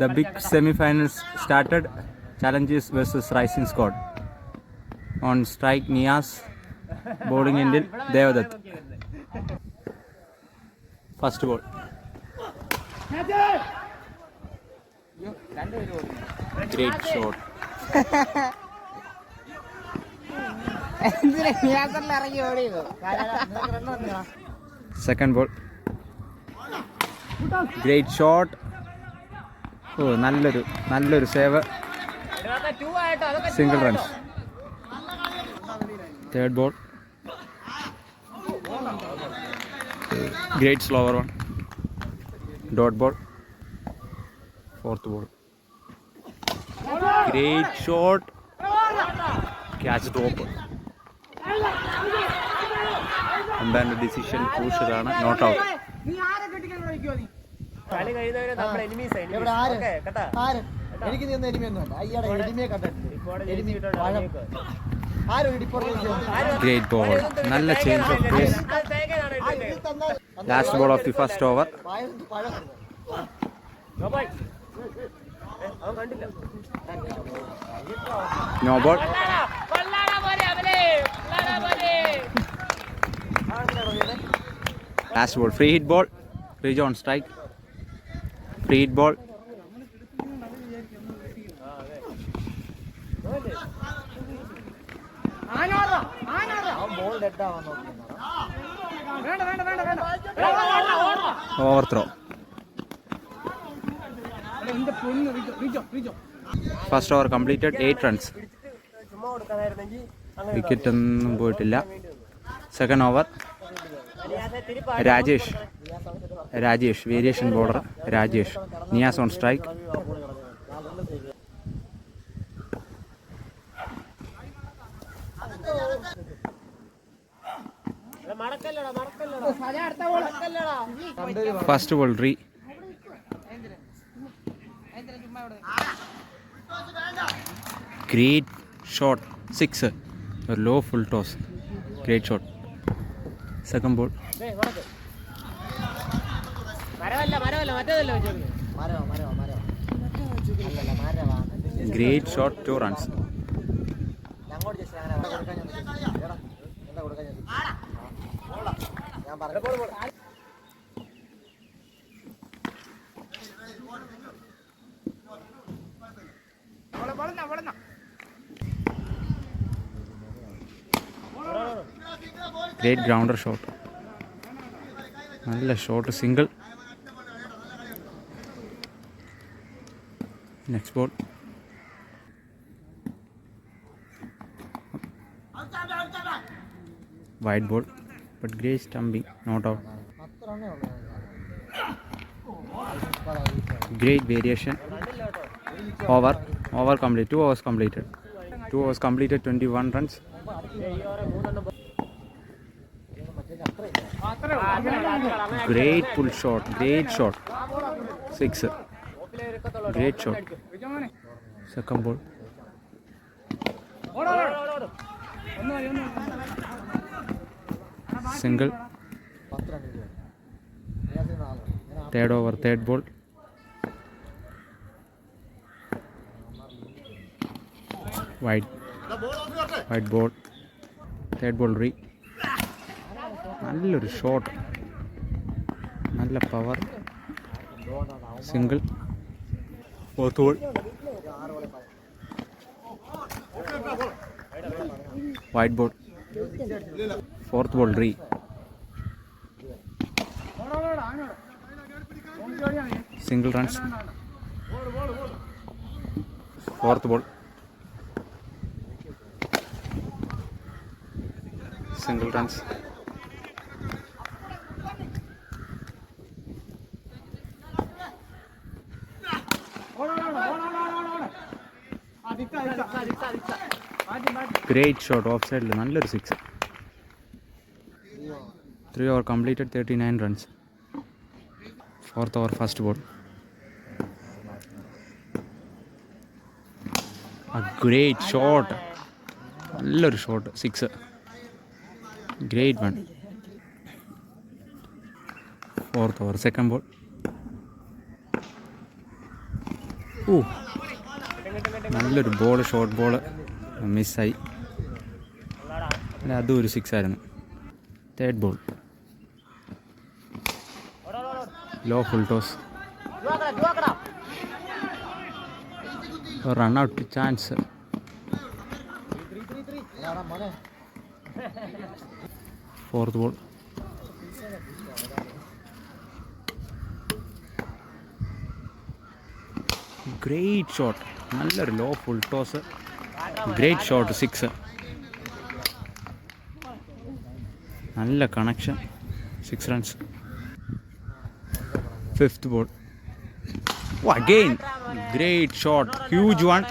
The big semi-finals started. Challenges versus Rising Squad. On strike Nias, bowling ended Devadath. First ball. Great shot. Second ball. Great shot. Oh, നല്ലൊരു save. Single runs. Third ball. Great slower one. Dot ball. Fourth ball. Great shot. Catch drop. Umpire decision crucial ആണ്. Not out. Great ball. നല്ല change of pace. Last ball of the first over. No ball. Last ball. Free hit ball. Free on strike. Free hit ball. Overthrow. First over completed, 8 runs. Wicket ഒന്നും പോയിട്ടില്ല. Second over. Rajesh, variation bowler. Rajesh. Nias on strike. First ball, Re. Great shot, 6. A low full toss. Great shot. Second ball. Great shot, 2 runs. Great grounder shot. നല്ല shot single. Next ball. Wide ball but great stumping, not out. Great variation. Over complete. 2 overs completed. 2 overs completed, 21 runs. Great pull shot. Great shot. 6. Great shot. Second ball. Single. Third over, third ball. Wide ball. Third ball, Re. നല്ലൊരു shot, നല്ല power. Single. Fourth ball. Wide ball. Fourth ball, Re. Single runs. Fourth ball. Single runs. Great shot offside. നല്ലൊരു 6. 3 over completed, 39 runs. Fourth over, first ball. A great shot. നല്ലൊരു shot, 6. Great one. Fourth over, second ball. ഓ, നല്ലൊരു ball, short ball മിസ്സായി. അതും ഒരു 6 ആയിരുന്നു. Third ball, low full toss, run out chance. Fourth ball, great shot, നല്ലൊരു low full toss, great shot, 6. നല്ല connection, 6 runs. Fifth ball, again great shot, huge one,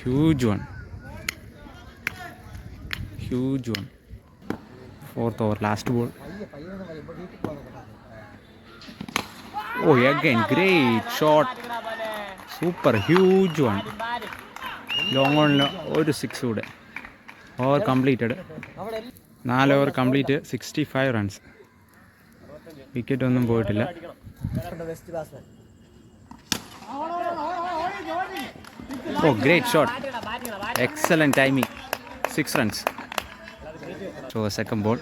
huge one, huge one. Fourth over, last ball. Oh, again, great shot. Super, huge one. Long on ഒരു 6 കൂടെ. Over completed. 4 over complete, 65 runs. Wicket ഒന്നും പോയിട്ടില്ല. Oh, great shot. Excellent timing. 6 runs. So, second ball.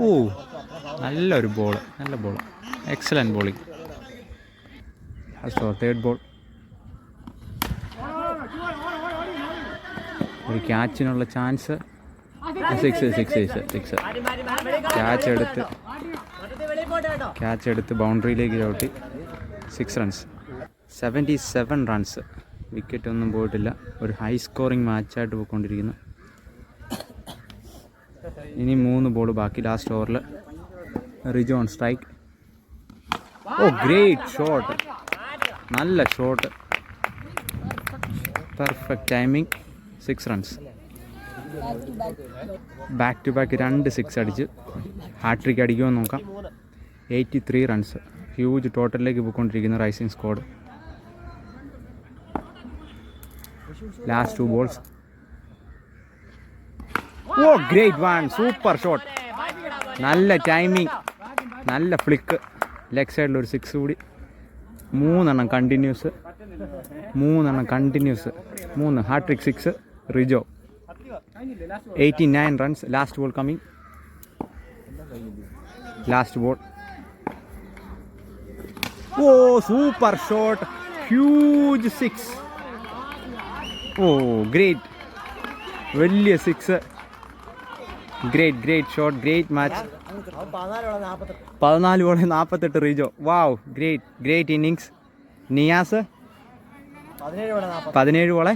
ഓ, നല്ലൊരു ball, നല്ല ball, excellent bowling. So third ball, ഒരു ക്യാച്ചിനുള്ള chance. 6. Catch എടുത്ത് ബൗണ്ടറിയിലേക്ക് ചവിട്ടി, 6 റൺസ്. 77 റൺസ്. വിക്കറ്റ് ഒന്നും പോയിട്ടില്ല. ഒരു ഹൈ സ്കോറിംഗ് മാച്ചായിട്ട് പോയിക്കൊണ്ടിരിക്കുന്നു. ഇനി 3 ബോൾ ബാക്കി. ലാസ്റ്റ് ഓവറിൽ റിജോ ഓൺ സ്ട്രൈക്ക്. ഓ, ഗ്രേറ്റ് ഷോട്ട്, നല്ല shot, perfect timing, 6 runs. Back to back 2 6 അടിച്ച് ഹാട്രിക് അടിക്കുമോ നോക്കാം. 83 റൺസ്. ഹ്യൂജ് ടോട്ടലിലേക്ക് പോയിക്കൊണ്ടിരിക്കുന്ന റൈസിംഗ് സ്ക്വാഡ്. Last 2 balls. ഓ, ഗ്രേറ്റ് വൺ, സൂപ്പർ ഷോട്ട്, നല്ല ടൈമിങ്, നല്ല ഫ്ലിക്ക്. ലെഗ് സൈഡിൽ ഒരു 6 കൂടി. 3 continuous, 3 hattrick 6. Rijo 89 runs. Last ball coming. Last ball. ഓ, സൂപ്പർ ഷോട്ട്, ഹ്യൂജ് 6. ഓ, ഗ്രേറ്റ്, വലിയ 6. Great shot, great match. 14 ബോളിൽ 48 Rijo. Wow, great innings. Niyas 17 ബോളെ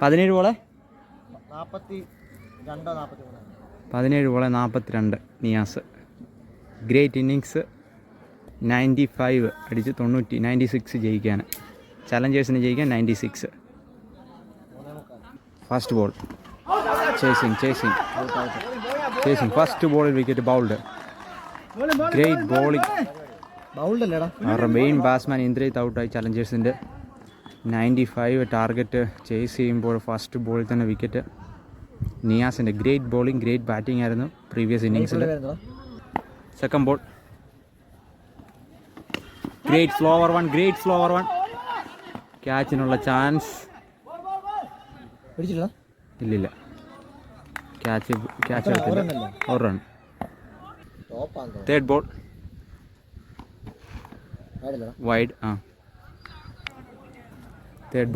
42. Niyas great innings. 95 അടിച്ച് 96 ജയിക്കാൻ. ചലഞ്ചേഴ്സിന് ജയിക്കാൻ 96. First ball, chasing. ഫസ്റ്റ് ബോളിൽ വിക്കറ്റ് ബൗൾഡ്. Great bowling. അവരുടെ മെയിൻ ബാറ്റ്സ്മാൻ ഇന്ദ്രജിത്ത് ഔട്ടായി. ചലഞ്ചേഴ്സിൻ്റെ 95 ടാർഗറ്റ് ചേസ് ചെയ്യുമ്പോൾ ഫസ്റ്റ് ബോളിൽ തന്നെ വിക്കറ്റ്. നിയാസിൻ്റെ ഗ്രേറ്റ് ബോളിംഗ്, ഗ്രേറ്റ് ബാറ്റിംഗ് ആയിരുന്നു പ്രീവിയസ് ഇന്നിങ്സിൽ. Second ball, great slower one. ക്യാച്ചിനുള്ള ചാൻസ് ഇല്ലില്ല. ക്യാച്ച് എടുത്തില്ല. ഒരു run. Third ball, wide. Third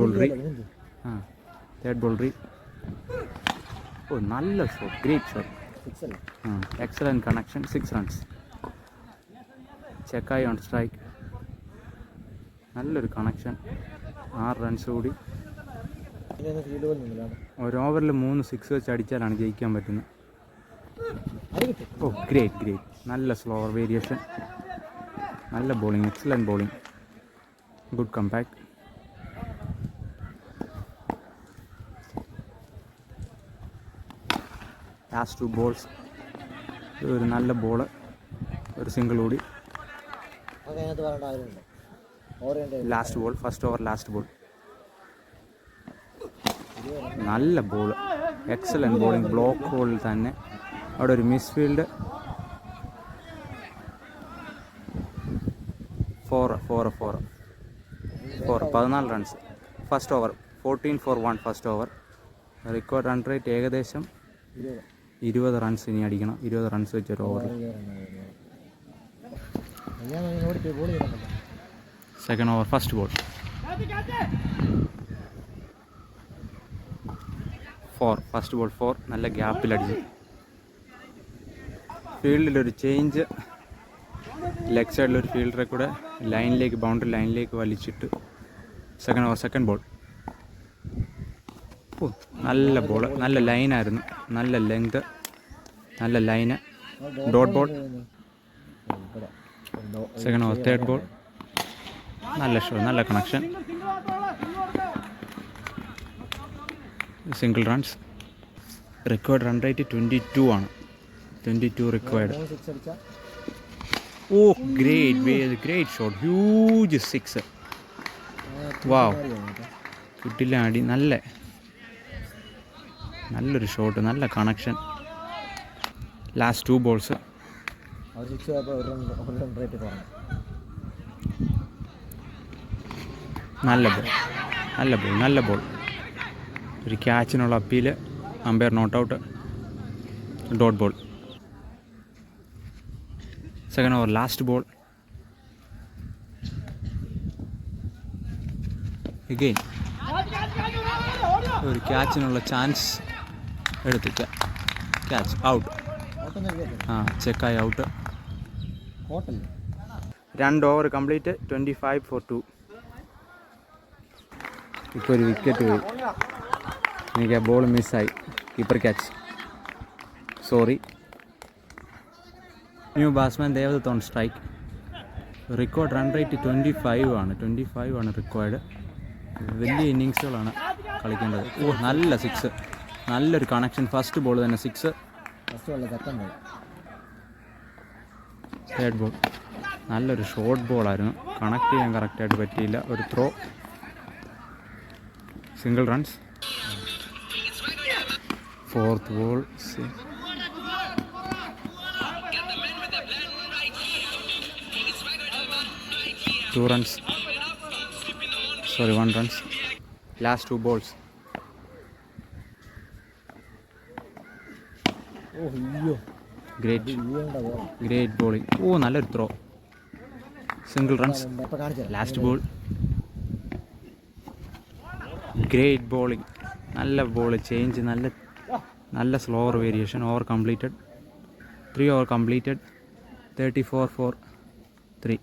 ball റീ. ഓ, നല്ല shot, great shot, excellent connection, 6 runs. Chekkayi on strike. നല്ലൊരു കണക്ഷൻ, 6 റൺസ് കൂടി. ഒരു ഓവറിൽ 3 6 വെച്ച് അടിച്ചാലാണ് ജയിക്കാൻ പറ്റുന്നത്. ഓ, ഗ്രേറ്റ്, നല്ല സ്ലോവർ വേരിയേഷൻ, നല്ല bowling, excellent bowling, good compact. Last 2 balls. ഒരു നല്ല ബോള്, ഒരു സിംഗിൾ കൂടി. Last ball, first over last ball. നല്ല ബോൾ, എക്സലൻറ്റ് ബോളിംഗ്, ബ്ലോക്ക് ബോളിൽ തന്നെ. അവിടെ ഒരു misfield. 4 14 runs first over. 14 for 1 first over. Required run rate ഏകദേശം 20 റൺസ് ഇനി അടിക്കണം. 20 റൺസ് വെച്ചൊരു ഓവറിൽ. Second over first ball. 4 first ball 4. നല്ല ഗ്യാപ്പിലടിച്ച് ഫീൽഡിലൊരു ചേഞ്ച്. ലെഗ് സൈഡിലൊരു ഫീൽഡറെ കൂടെ ലൈനിലേക്ക്, ബൗണ്ടറി ലൈനിലേക്ക് വലിച്ചിട്ട് സെക്കൻഡ് ഓവർ സെക്കൻഡ് ബോൾ. നല്ല ബോൾ, നല്ല ലൈനായിരുന്നു, നല്ല ലെങ്ത്, നല്ല line. Dot ball. Second over third ball. നല്ല ഷോ, നല്ല connection. Single runs. Required run rate 22 ആണ്. 22 റിക്വയർഡ്. ഓ ഗ്രേറ്റ് ഷോട്ട്, ഹ്യൂജ് 6. വാവ്, കിട്ടില്ല അടി. നല്ലൊരു ഷോട്ട്, നല്ല കണക്ഷൻ. Last 2 balls. നല്ല ബോൾ. ഒരു ക്യാച്ചിനുള്ള appeal. Umpire not out. Dot ball. Second over last ball. Again ഒരു ക്യാച്ചിനുള്ള ചാൻസ് എടുത്തിട്ട് catch out. Chekkayi out. 2 over complete. 25 for 2. ഇപ്പോൾ ഒരു വിക്കറ്റ് പോയി. എനിക്ക് ആ ബോൾ മിസ്സായി. Keeper catch. Sorry. New batsman Devadath on strike. Record run rate 25 ആണ് റിക്വയർഡ്. വലിയ ഇന്നിങ്സുകളാണ് കളിക്കേണ്ടത്. നല്ല 6. നല്ലൊരു കണക്ഷൻ. ഫസ്റ്റ് ബോൾ തന്നെ 6. Third ball. നല്ലൊരു ഷോർട്ട് ബോളായിരുന്നു. കണക്ട് ചെയ്യാൻ കറക്റ്റായിട്ട് പറ്റിയില്ല. ഒരു throw. Single runs. Fourth ball. 2 runs. 1 runs. Last 2 balls. Great bowling. നല്ലൊരു throw. Single runs. Last ball. Great bowling. നല്ല ബോൾ ചേഞ്ച്. നല്ല slower variation. Over completed. 3 over completed. 34 for 3.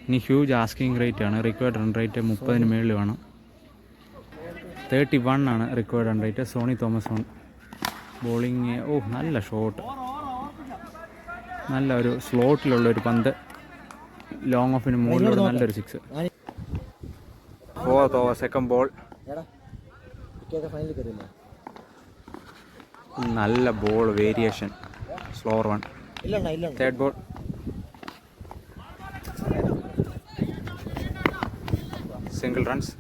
ഇനി huge asking rate ആണ്. Required run rate 30 മേളിൽ വേണം. 31 ആണ് required run rate. Soni Thomas on bowling. നല്ല shot. നല്ല ഒരു സ്ലോട്ടിലുള്ളൊരു പന്ത്. ലോങ് ഓഫിന് മുകളിലൂടെ നല്ലൊരു 6. 4th over second ball. നല്ല ball variation. Slower 1. Third ball. Single runs.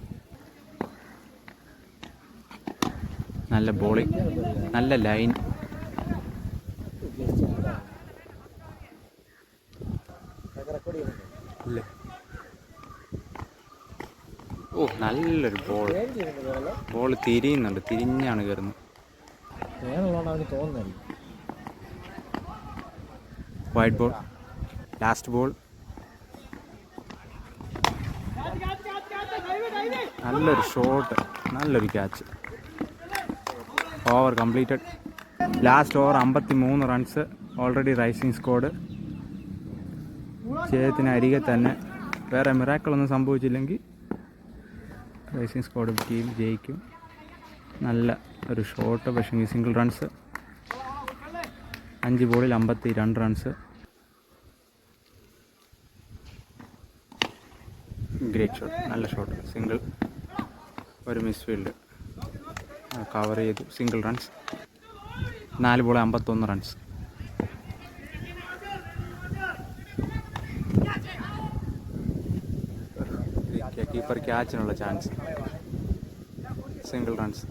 നല്ല ബോളിംഗ്. നല്ല ലൈൻ. നല്ലൊരു ബോൾ തിരിയുന്നുണ്ട്. തിരിഞ്ഞാണ് കയറുന്നത്. Wide ball. Last ball. നല്ലൊരു ഷോട്ട്. നല്ലൊരു catch. Over completed. Last over 53 runs. Already rising squad. ജയത്തിന് അരികെ തന്നെ. വേറെ മിറാക്കിളൊന്നും സംഭവിച്ചില്ലെങ്കിൽ റൈസിങ് സ്കോഡ് ടീം ജയിക്കും. നല്ല ഒരു ഷോട്ട്. പക്ഷേ സിംഗിൾ റൺസ്. 5 ബോളിൽ 52 റൺസ്. Great shot. നല്ല ഷോട്ട്. സിംഗിൾ. ഒരു മിസ് ഫീൽഡ് കവർ ചെയ്തു. Single runs. 4 ബോളിൽ 51 റൺസ്. കീപ്പർ ക്യാച്ചിനുള്ള chance. Single runs.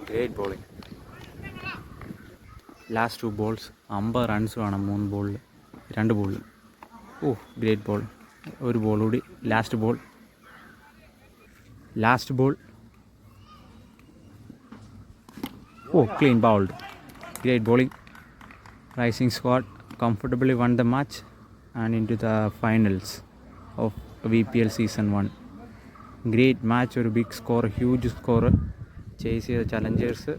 Great bowling. Last 2 balls 50 runs വേണം 3 ബോളിൽ 2 ബോളിൽ. ഓ ഗ്രേറ്റ് ബോൾ. ഒരു ബോൾ കൂടി. Last ball. Oh, clean bowled. Great bowling. Rising squad comfortably won the match and into the finals of VPL season 1. Great match, ഒരു big score, huge score. Chase ചെയ്ത Challengers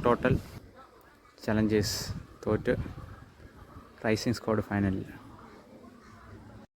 total Challengers തോറ്റ് rising squad ഫൈനലിൽ.